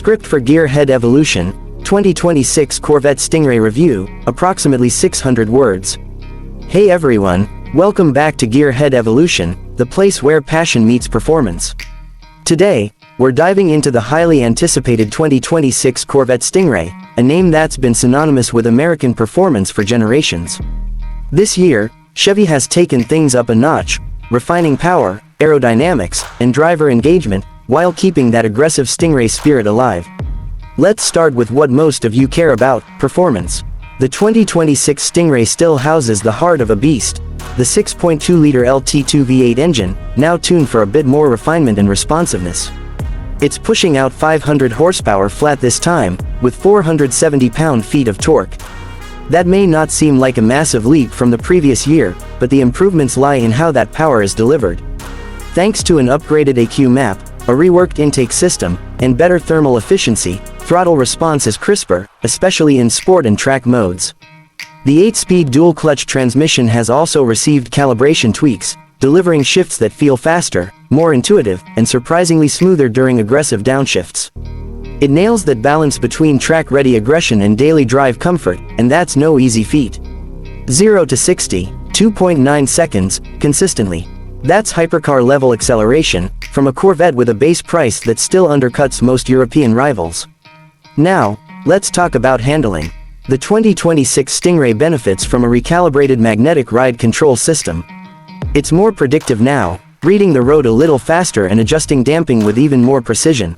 Script for Gearhead Evolution, 2026 Corvette Stingray Review, approximately 600 words. Hey everyone, welcome back to Gearhead Evolution, the place where passion meets performance. Today, we're diving into the highly anticipated 2026 Corvette Stingray, a name that's been synonymous with American performance for generations. This year, Chevy has taken things up a notch, refining power, aerodynamics, and driver engagement, while keeping that aggressive Stingray spirit alive. Let's start with what most of you care about, performance. The 2026 Stingray still houses the heart of a beast, the 6.2-liter LT2 V8 engine, now tuned for a bit more refinement and responsiveness. It's pushing out 500 horsepower flat this time, with 470 pound-feet of torque. That may not seem like a massive leap from the previous year, but the improvements lie in how that power is delivered. Thanks to an upgraded EQ map, a reworked intake system, and better thermal efficiency, throttle response is crisper, especially in sport and track modes. The 8-speed dual-clutch transmission has also received calibration tweaks, delivering shifts that feel faster, more intuitive, and surprisingly smoother during aggressive downshifts. It nails that balance between track-ready aggression and daily drive comfort, and that's no easy feat. 0 to 60, 2.9 seconds, consistently. That's hypercar-level acceleration, from a Corvette with a base price that still undercuts most European rivals. Now, let's talk about handling. The 2026 Stingray benefits from a recalibrated magnetic ride control system. It's more predictive now, reading the road a little faster and adjusting damping with even more precision.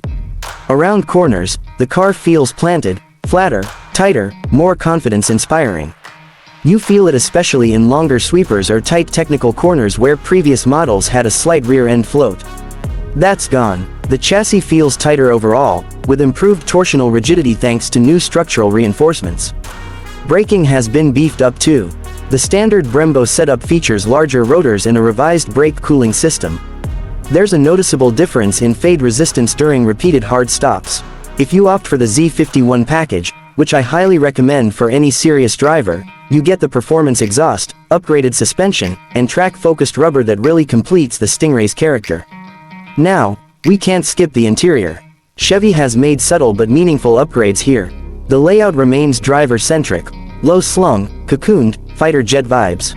Around corners, the car feels planted, flatter, tighter, more confidence-inspiring. You feel it especially in longer sweepers or tight technical corners where previous models had a slight rear-end float. That's gone. The chassis feels tighter overall, with improved torsional rigidity thanks to new structural reinforcements. Braking has been beefed up too. The standard Brembo setup features larger rotors and a revised brake cooling system. There's a noticeable difference in fade resistance during repeated hard stops. If you opt for the Z51 package, which I highly recommend for any serious driver, you get the performance exhaust, upgraded suspension, and track-focused rubber that really completes the Stingray's character. Now, we can't skip the interior. Chevy has made subtle but meaningful upgrades here. The layout remains driver-centric, low-slung, cocooned, fighter jet vibes.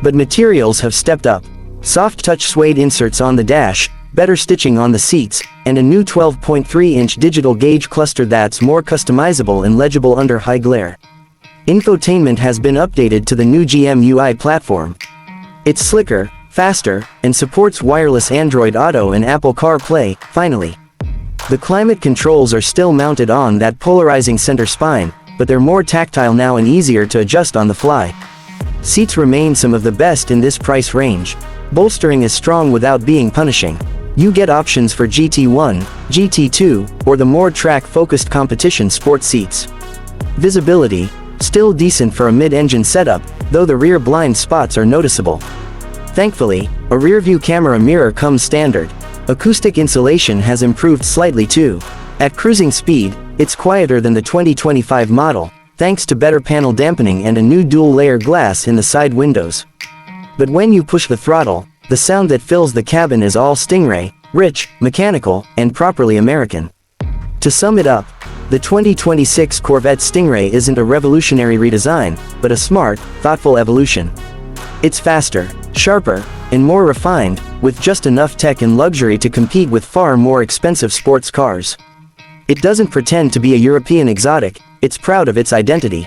But materials have stepped up. Soft-touch suede inserts on the dash, better stitching on the seats, and a new 12.3-inch digital gauge cluster that's more customizable and legible under high glare. Infotainment has been updated to the new GM UI platform. It's slicker, faster, and supports wireless Android Auto and Apple CarPlay, finally. The climate controls are still mounted on that polarizing center spine, but they're more tactile now and easier to adjust on the fly. Seats remain some of the best in this price range. Bolstering is strong without being punishing. You get options for GT1, GT2, or the more track-focused competition sport seats. Visibility, still decent for a mid-engine setup, though the rear blind spots are noticeable. Thankfully, a rear-view camera mirror comes standard. Acoustic insulation has improved slightly too. At cruising speed, it's quieter than the 2025 model, thanks to better panel dampening and a new dual-layer glass in the side windows. But when you push the throttle, the sound that fills the cabin is all Stingray, rich, mechanical, and properly American. To sum it up, the 2026 Corvette Stingray isn't a revolutionary redesign, but a smart, thoughtful evolution. It's faster, sharper, and more refined, with just enough tech and luxury to compete with far more expensive sports cars. It doesn't pretend to be a European exotic, it's proud of its identity.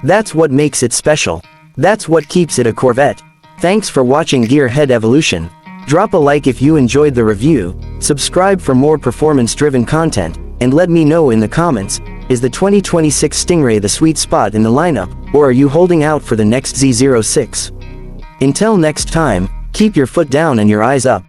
That's what makes it special. That's what keeps it a Corvette. Thanks for watching Gearhead Evolution. Drop a like if you enjoyed the review, subscribe for more performance-driven content, and let me know in the comments, is the 2026 Stingray the sweet spot in the lineup, or are you holding out for the next Z06? Until next time, keep your foot down and your eyes up.